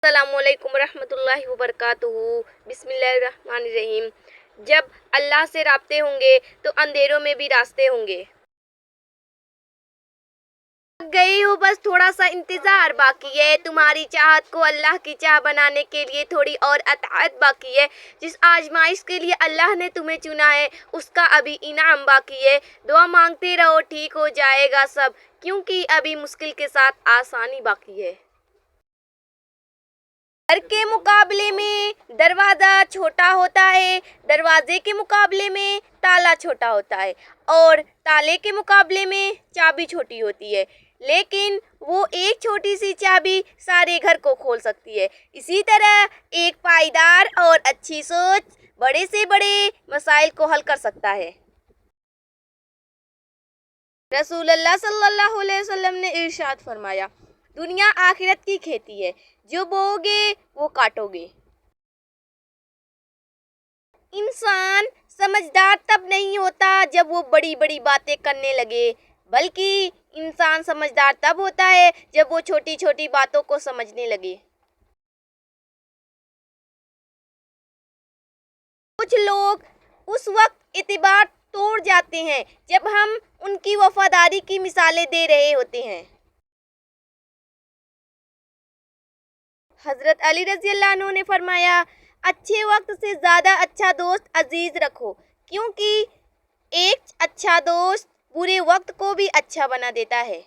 السلام علیکم ورحمۃ اللہ وبرکاتہ۔ بسم اللہ الرحمن الرحیم۔ جب اللہ سے رابطے ہوں گے تو اندھیروں میں بھی راستے ہوں گے۔ گئی ہو بس تھوڑا سا انتظار باقی ہے، تمہاری چاہت کو اللہ کی چاہ بنانے کے لیے تھوڑی اور اطاعت باقی ہے۔ جس آزمائش کے لیے اللہ نے تمہیں چنا ہے اس کا ابھی انعام باقی ہے۔ دعا مانگتے رہو، ٹھیک ہو جائے گا سب، کیونکہ ابھی مشکل کے ساتھ آسانی باقی ہے۔ گھر کے مقابلے میں دروازہ چھوٹا ہوتا ہے، دروازے کے مقابلے میں تالا چھوٹا ہوتا ہے، اور تالے کے مقابلے میں چابی چھوٹی ہوتی ہے، لیکن وہ ایک چھوٹی سی چابی سارے گھر کو کھول سکتی ہے۔ اسی طرح ایک پائیدار اور اچھی سوچ بڑے سے بڑے مسائل کو حل کر سکتا ہے۔ رسول اللہ صلی اللہ علیہ وسلم نے ارشاد فرمایا، دنیا آخرت کی کھیتی ہے، جو بوؤ گے وہ کاٹو گے۔ انسان سمجھدار تب نہیں ہوتا جب وہ بڑی بڑی باتیں کرنے لگے، بلکہ انسان سمجھدار تب ہوتا ہے جب وہ چھوٹی چھوٹی باتوں کو سمجھنے لگے۔ کچھ لوگ اس وقت اعتبار توڑ جاتے ہیں جب ہم ان کی وفاداری کی مثالیں دے رہے ہوتے ہیں۔ حضرت علی رضی اللہ عنہ نے فرمایا، اچھے وقت سے زیادہ اچھا دوست عزیز رکھو، کیونکہ ایک اچھا دوست برے وقت کو بھی اچھا بنا دیتا ہے۔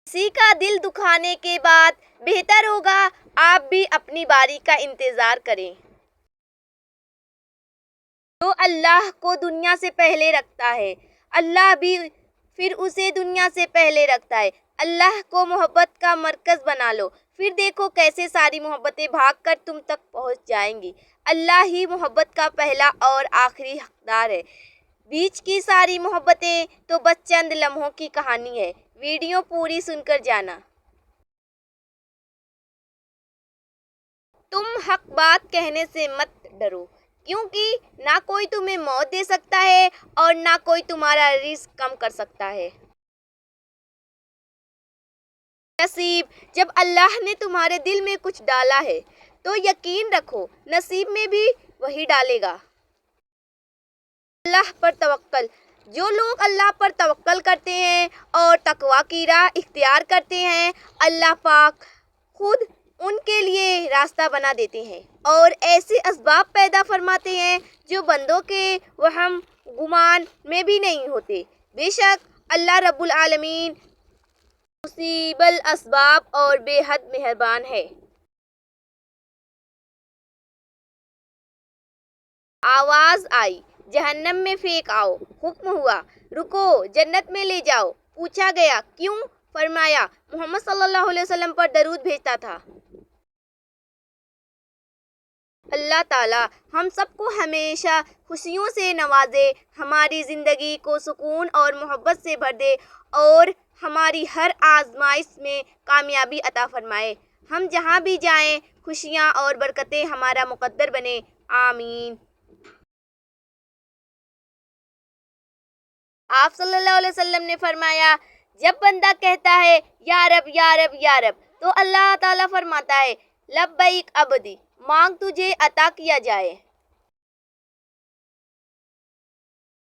کسی کا دل دکھانے کے بعد بہتر ہوگا آپ بھی اپنی باری کا انتظار کریں۔ جو اللہ کو دنیا سے پہلے رکھتا ہے، اللہ بھی پھر اسے دنیا سے پہلے رکھتا ہے۔ اللہ کو محبت کا مرکز بنا لو، پھر دیکھو کیسے ساری محبتیں بھاگ کر تم تک پہنچ جائیں گی۔ اللہ ہی محبت کا پہلا اور آخری حقدار ہے، بیچ کی ساری محبتیں تو بس چند لمحوں کی کہانی ہے۔ ویڈیو پوری سن کر جانا۔ تم حق بات کہنے سے مت ڈرو، کیونکہ نہ کوئی تمہیں موت دے سکتا ہے اور نہ کوئی تمہارا رزق کم کر سکتا ہے۔ نصیب، جب اللہ نے تمہارے دل میں کچھ ڈالا ہے تو یقین رکھو نصیب میں بھی وہی ڈالے گا۔ اللہ پر توکل، جو لوگ اللہ پر توکل کرتے ہیں اور تقویٰ کی راہ اختیار کرتے ہیں، اللہ پاک خود ان کے لیے راستہ بنا دیتے ہیں اور ایسے اسباب پیدا فرماتے ہیں جو بندوں کے وہم گمان میں بھی نہیں ہوتے۔ بے شک اللہ رب العالمین مصیب الاسباب اور بے حد مہربان ہے۔ آواز آئی، جہنم میں پھینک آؤ۔ حکم ہوا، رکو جنت میں لے جاؤ۔ پوچھا گیا، کیوں؟ فرمایا، محمد صلی اللہ علیہ وسلم پر درود بھیجتا تھا۔ اللہ تعالیٰ ہم سب کو ہمیشہ خوشیوں سے نوازے، ہماری زندگی کو سکون اور محبت سے بھر دے اور ہماری ہر آزمائش میں کامیابی عطا فرمائے۔ ہم جہاں بھی جائیں خوشیاں اور برکتیں ہمارا مقدر بنے، آمین۔ آپ صلی اللہ علیہ وسلم نے فرمایا، جب بندہ کہتا ہے یا رب یا رب یا رب، تو اللہ تعالیٰ فرماتا ہے، لبیک عبدی، مانگ تجھے عطا کیا جائے۔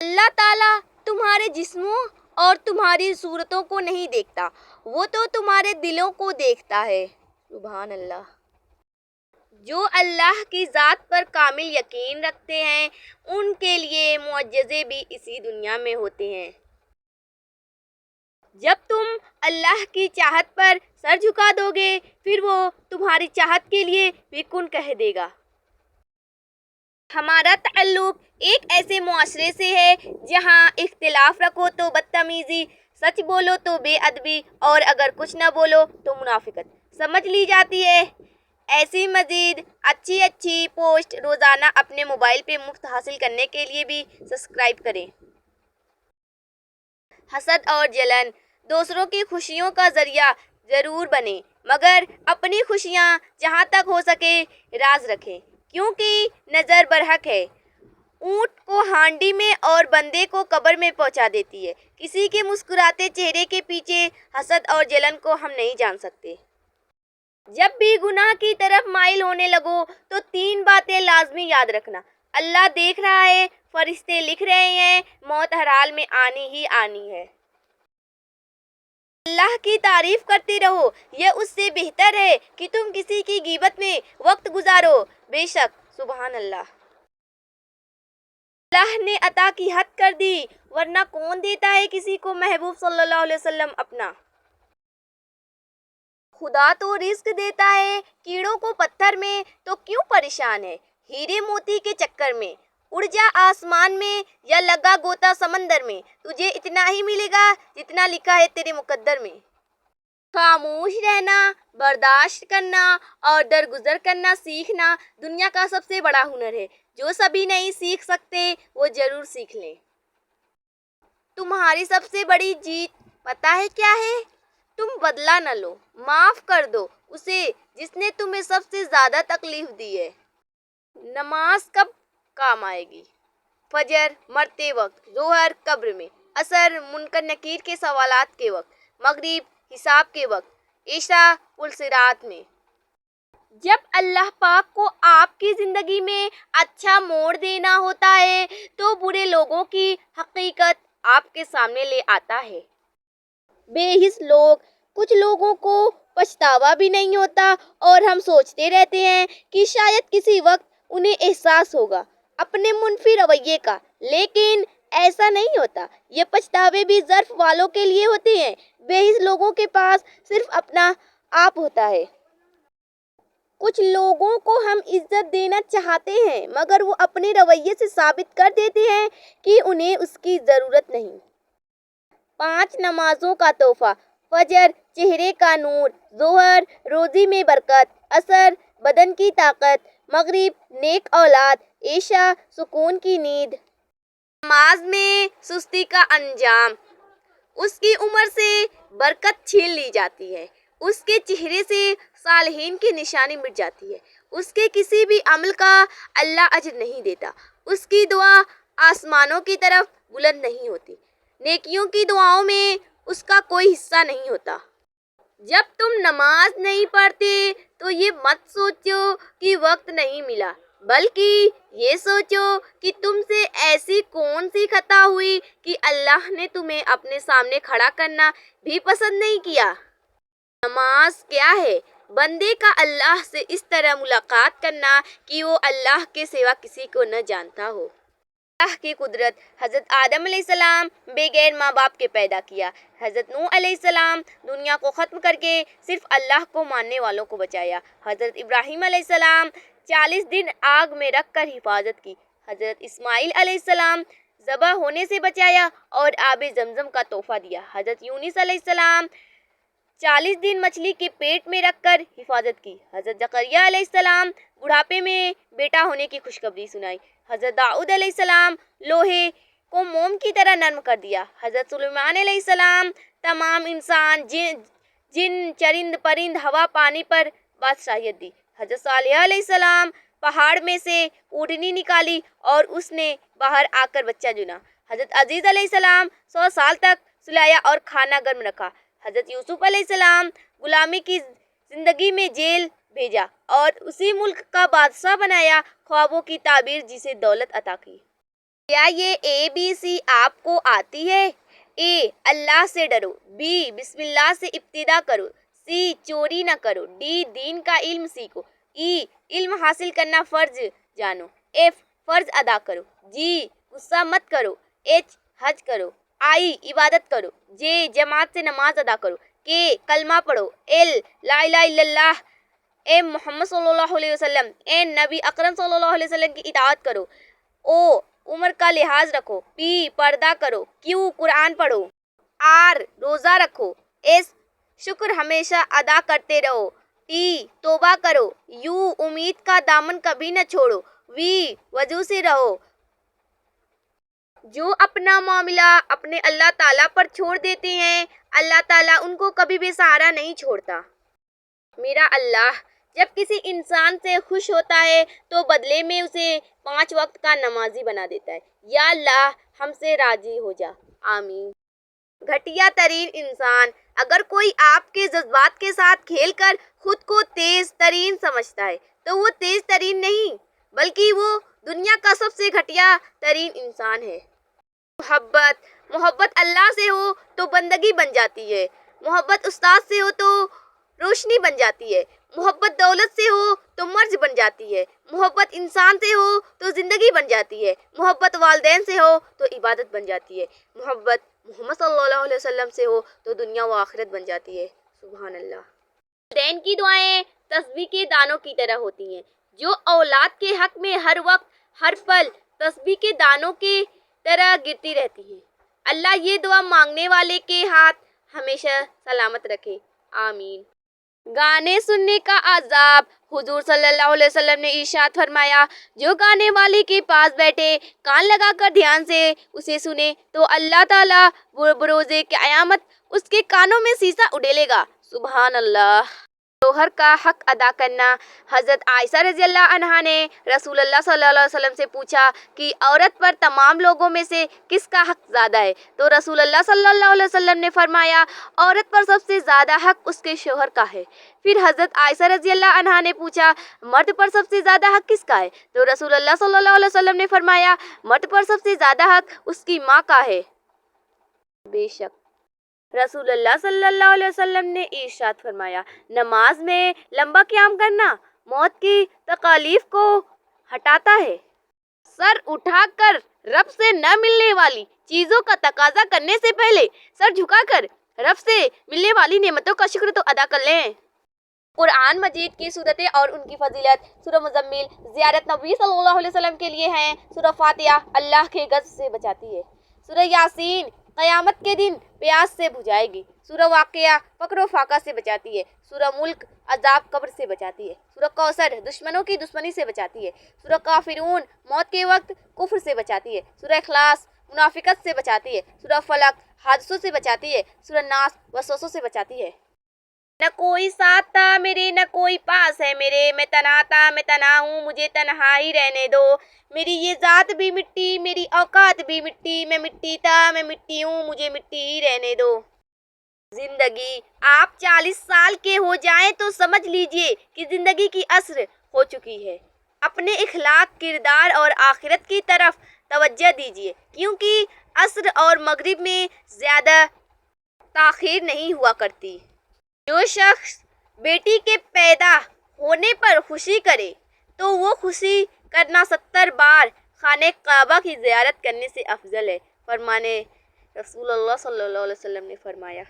اللہ تعالیٰ تمہارے جسموں اور تمہاری صورتوں کو نہیں دیکھتا، وہ تو تمہارے دلوں کو دیکھتا ہے۔ سبحان اللہ۔ جو اللہ کی ذات پر کامل یقین رکھتے ہیں ان کے لیے معجزے بھی اسی دنیا میں ہوتے ہیں۔ جب تم اللہ کی چاہت پر سر جھکا دو گے پھر وہ تمہاری چاہت کے لیے بھی کن کہہ دے گا۔ ہمارا تعلق ایک ایسے معاشرے سے ہے جہاں اختلاف رکھو تو بدتمیزی، سچ بولو تو بے ادبی اور اگر کچھ نہ بولو تو منافقت سمجھ لی جاتی ہے۔ ایسی مزید اچھی پوسٹ روزانہ اپنے موبائل پہ مفت حاصل کرنے کے لیے بھی سبسکرائب کریں۔ حسد اور جلن دوسروں کی خوشیوں کا ذریعہ ضرور بنیں، مگر اپنی خوشیاں جہاں تک ہو سکے راز رکھیں، کیونکہ نظر برحق ہے اونٹ کو ہانڈی میں اور بندے کو قبر میں پہنچا دیتی ہے۔ کسی کے مسکراتے چہرے کے پیچھے حسد اور جلن کو ہم نہیں جان سکتے۔ جب بھی گناہ کی طرف مائل ہونے لگو تو 3 باتیں لازمی یاد رکھنا: اللہ دیکھ رہا ہے، فرشتے لکھ رہے ہیں، موت ہر حال میں آنی ہی آنی ہے۔ اللہ کی تعریف کرتے رہو، یہ اس سے بہتر ہے کہ تم کسی کی غیبت میں وقت گزارو۔ بے شک سبحان اللہ، اللہ نے عطا کی حد کر دی، ورنہ کون دیتا ہے کسی کو محبوب صلی اللہ علیہ وسلم اپنا۔ خدا تو رزق دیتا ہے، کیڑوں کو پتھر میں، تو کیوں پریشان ہے ہیرے موتی کے چکر میں؟ اڑ جا آسمان میں یا لگا گوتا سمندر میں، تجھے اتنا ہی ملے گا جتنا لکھا ہے تیرے مقدر میں۔ خاموش رہنا، برداشت کرنا اور درگزر کرنا سیکھنا دنیا کا سب سے بڑا ہنر ہے۔ جو سبھی نہیں سیکھ سکتے وہ ضرور سیکھ لیں۔ تمہاری سب سے بڑی جیت پتہ ہے کیا ہے؟ تم بدلہ نہ لو، معاف کر دو اسے جس نے تمہیں سب سے زیادہ تکلیف دی ہے۔ نماز کب کام آئے گی؟ فجر مرتے وقت، ظہر قبر میں، عصر منکر نکیر کے سوالات کے وقت، مغرب حساب کے وقت، عشاء پل صراط میں۔ جب اللہ پاک کو آپ کی زندگی میں اچھا موڑ دینا ہوتا ہے تو برے لوگوں کی حقیقت آپ کے سامنے لے آتا ہے۔ بے حس لوگ، کچھ لوگوں کو پچھتاوا بھی نہیں ہوتا اور ہم سوچتے رہتے ہیں کہ شاید کسی وقت انہیں احساس ہوگا اپنے منفی رویے کا، لیکن ایسا نہیں ہوتا۔ یہ پچھتاوے بھی ظرف والوں کے لیے ہوتے ہیں۔ بے حس لوگوں کے پاس صرف اپنا آپ ہوتا ہے۔ کچھ لوگوں کو ہم عزت دینا چاہتے ہیں مگر وہ اپنے رویے سے ثابت کر دیتے ہیں کہ انہیں اس کی ضرورت نہیں۔ 5 نمازوں کا تحفہ: فجر چہرے کا نور، ظہر روزی میں برکت، عصر بدن کی طاقت، مغرب نیک اولاد، عشاء سکون کی نیند۔ نماز میں سستی کا انجام: اس کی عمر سے برکت چھین لی جاتی ہے، اس کے چہرے سے صالحین کی نشانی مٹ جاتی ہے، اس کے کسی بھی عمل کا اللہ اجر نہیں دیتا، اس کی دعا آسمانوں کی طرف بلند نہیں ہوتی، نیکیوں کی دعاؤں میں اس کا کوئی حصہ نہیں ہوتا۔ جب تم نماز نہیں پڑھتے تو یہ مت سوچو کہ وقت نہیں ملا، بلکہ یہ سوچو کہ تم سے ایسی کون سی خطا ہوئی کہ اللہ نے تمہیں اپنے سامنے کھڑا کرنا بھی پسند نہیں کیا۔ نماز کیا ہے؟ بندے کا اللہ سے اس طرح ملاقات کرنا کہ وہ اللہ کے سوا کسی کو نہ جانتا ہو۔ اللہ کی قدرت: حضرت آدم علیہ السلام بغیر ماں باپ کے پیدا کیا۔ حضرت نوح علیہ السلام دنیا کو ختم کر کے صرف اللہ کو ماننے والوں کو بچایا۔ حضرت ابراہیم علیہ السلام 40 دن آگ میں رکھ کر حفاظت کی۔ حضرت اسماعیل علیہ السلام ذبح ہونے سے بچایا اور آب زمزم کا تحفہ دیا۔ حضرت یونس علیہ السلام 40 دن مچھلی کے پیٹ میں رکھ کر حفاظت کی۔ حضرت زکریا علیہ السلام بڑھاپے میں بیٹا ہونے کی خوشخبری سنائی۔ حضرت داؤد علیہ السلام لوہے کو موم کی طرح نرم کر دیا۔ حضرت سلیمان علیہ السلام تمام انسان، جن چرند پرند، ہوا پانی پر بادشاہیت دی۔ حضرت صالح علیہ السلام پہاڑ میں سے اونٹنی نکالی اور اس نے باہر آ کر بچہ چنا۔ حضرت عزیز علیہ السلام 100 سال تک سلایا اور کھانا گرم رکھا۔ حضرت یوسف علیہ السلام غلامی کی زندگی میں جیل بھیجا اور اسی ملک کا بادشاہ بنایا، خوابوں کی تعبیر جسے دولت عطا کی۔ کیا یہ ABC آپ کو آتی ہے؟ A اللہ سے ڈرو، B بسم اللہ سے ابتدا کرو، C چوری نہ کرو، D دین کا علم سیکھو، E علم حاصل کرنا فرض جانو، F فرض ادا کرو، G غصہ مت کرو، H حج کرو، I عبادت کرو، J جماعت سے نماز ادا کرو، K کلمہ پڑھو، L لا الہ الا اللہ، M محمد صلی اللہ علیہ وسلم، N نبی اکرم صلی اللہ علیہ وسلم کی اطاعت کرو، O عمر کا لحاظ رکھو، P پردہ کرو، Q قرآن پڑھو، R روزہ رکھو، S شکر ہمیشہ ادا کرتے رہو، T توبہ کرو، U امید کا دامن کبھی نہ چھوڑو، V وضو سے رہو۔ جو اپنا معاملہ اپنے اللہ تعالیٰ پر چھوڑ دیتے ہیں اللہ تعالیٰ ان کو کبھی بے سہارا نہیں چھوڑتا۔ میرا اللہ جب کسی انسان سے خوش ہوتا ہے تو بدلے میں اسے 5 وقت کا نمازی بنا دیتا ہے۔ یا اللہ ہم سے راضی ہو جا، آمین۔ گھٹیا ترین انسان، اگر کوئی آپ کے جذبات کے ساتھ کھیل کر خود کو تیز ترین سمجھتا ہے تو وہ تیز ترین نہیں بلکہ وہ دنیا کا سب سے گھٹیا ترین انسان ہے۔ محبت اللہ سے ہو تو بندگی بن جاتی ہے، محبت استاد سے ہو تو روشنی بن جاتی ہے، محبت دولت سے ہو تو مرض بن جاتی ہے، محبت انسان سے ہو تو زندگی بن جاتی ہے، محبت والدین سے ہو تو عبادت بن جاتی ہے، محبت محمد صلی اللہ علیہ وسلم سے ہو تو دنیا و آخرت بن جاتی ہے۔ سبحان اللہ۔ والدین کی دعائیں تسبیح کے دانوں کی طرح ہوتی ہیں جو اولاد کے حق میں ہر وقت ہر پل تسبیح کے دانوں کی طرح گرتی رہتی ہیں۔ اللہ یہ دعا مانگنے والے کے ہاتھ ہمیشہ سلامت رکھے، آمین۔ گانے سننے کا عذاب، حضور صلی اللہ علیہ وسلم نے ارشاد فرمایا، جو گانے والے کے پاس بیٹھے کان لگا کر دھیان سے اسے سنے تو اللہ تعالیٰ بروز قیامت اس کے کانوں میں سیسا اڈیلے گا۔ سبحان اللہ۔ شوہر کا حق ادا کرنا۔ حضرت عائشہ رضی اللہ عنہا نے رسول اللہ صلی اللہ علیہ وسلم سے پوچھا کہ عورت پر تمام لوگوں میں سے کس کا حق زیادہ ہے؟ تو رسول اللہ صلی اللہ علیہ وسلم نے فرمایا، عورت پر سب سے زیادہ حق اس کے شوہر کا ہے۔ پھر حضرت عائشہ رضی اللہ عنہا نے پوچھا، مرد پر سب سے زیادہ حق کس کا ہے؟ تو رسول اللہ صلی اللہ علیہ وسلم نے فرمایا، مرد پر سب سے زیادہ حق اس کی ماں کا ہے۔ بے شک رسول اللہ صلی اللہ علیہ وسلم نے ارشاد فرمایا، نماز میں لمبا قیام کرنا موت کی تکالیف کو ہٹاتا ہے۔ سر اٹھا کر رب سے نہ ملنے والی چیزوں کا تقاضا کرنے سے پہلے سر جھکا کر رب سے ملنے والی نعمتوں کا شکر تو ادا کر لیں۔ قرآن مجید کی صورتیں اور ان کی فضیلت۔ سورہ مزمل زیارت نبی صلی اللہ علیہ وسلم کے لیے ہیں۔ سورہ فاتحہ اللہ کے غضب سے بچاتی ہے۔ سورہ یاسین قیامت کے دن پیاس سے بجھائے گی۔ سورہ واقعہ فقر و فاقہ سے بچاتی ہے۔ سورہ ملک عذاب قبر سے بچاتی ہے۔ سورہ کوثر دشمنوں کی دشمنی سے بچاتی ہے۔ سورہ کافرون موت کے وقت کفر سے بچاتی ہے۔ سورہ اخلاص منافقت سے بچاتی ہے۔ سورہ فلق حادثوں سے بچاتی ہے۔ سورہ ناس وسوسوں سے بچاتی ہے۔ نہ کوئی ساتھ تھا میرے نہ کوئی پاس ہے میرے، میں تنہا تھا میں تنہا ہوں مجھے تنہا ہی رہنے دو، میری یہ ذات بھی مٹی میری اوقات بھی مٹی، میں مٹی تھا میں مٹی ہوں مجھے مٹی ہی رہنے دو۔ زندگی، آپ 40 سال کے ہو جائیں تو سمجھ لیجئے کہ زندگی کی عصر ہو چکی ہے۔ اپنے اخلاق، کردار اور آخرت کی طرف توجہ دیجئے، کیونکہ عصر اور مغرب میں زیادہ تاخیر نہیں ہوا کرتی۔ جو شخص بیٹی کے پیدا ہونے پر خوشی کرے تو وہ خوشی کرنا 70 بار خانہ کعبہ کی زیارت کرنے سے افضل ہے۔ فرمانے رسول اللہ صلی اللہ علیہ وسلم نے فرمایا،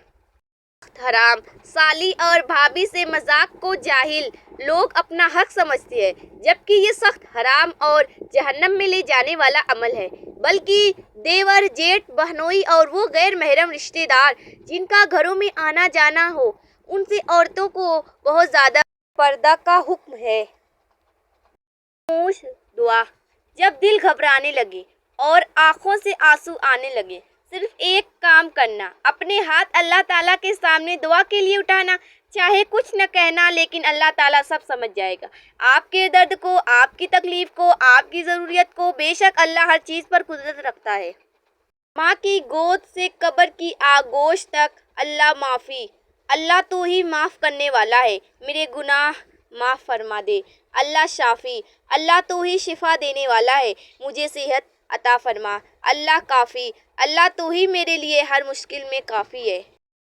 حرام سالی اور بھابھی سے مذاق کو جاہل لوگ اپنا حق سمجھتے ہیں، جبکہ یہ سخت حرام اور جہنم میں لے جانے والا عمل ہے۔ بلکہ دیور، جیٹھ، بہنوئی اور وہ غیر محرم رشتہ دار جن کا گھروں میں آنا جانا ہو، ان سے عورتوں کو بہت زیادہ پردہ کا حکم ہے۔ دعا، جب دل گھبرانے لگے اور آنکھوں سے آنسو آنے لگے، صرف ایک کام کرنا، اپنے ہاتھ اللہ تعالیٰ کے سامنے دعا کے لیے اٹھانا، چاہے کچھ نہ کہنا لیکن اللہ تعالیٰ سب سمجھ جائے گا، آپ کے درد کو، آپ کی تکلیف کو، آپ کی ضروریت کو۔ بے شک اللہ ہر چیز پر قدرت رکھتا ہے۔ ماں کی گود سے قبر کی آغوش تک اللہ معافی، اللہ تو ہی معاف کرنے والا ہے، میرے گناہ معاف فرما دے۔ اللہ شافی، اللہ تو ہی شفا دینے والا ہے، مجھے صحت عطا فرما۔ اللہ کافی، اللہ تو ہی میرے لیے ہر مشکل میں کافی ہے۔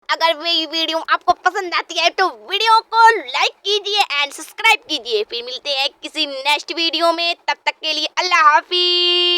اگر میری ویڈیو آپ کو پسند آتی ہے تو ویڈیو کو لائک کیجئے اینڈ سبسکرائب کیجئے۔ پھر ملتے ہیں کسی نیکسٹ ویڈیو میں، تب تک کے لیے اللہ حافظ۔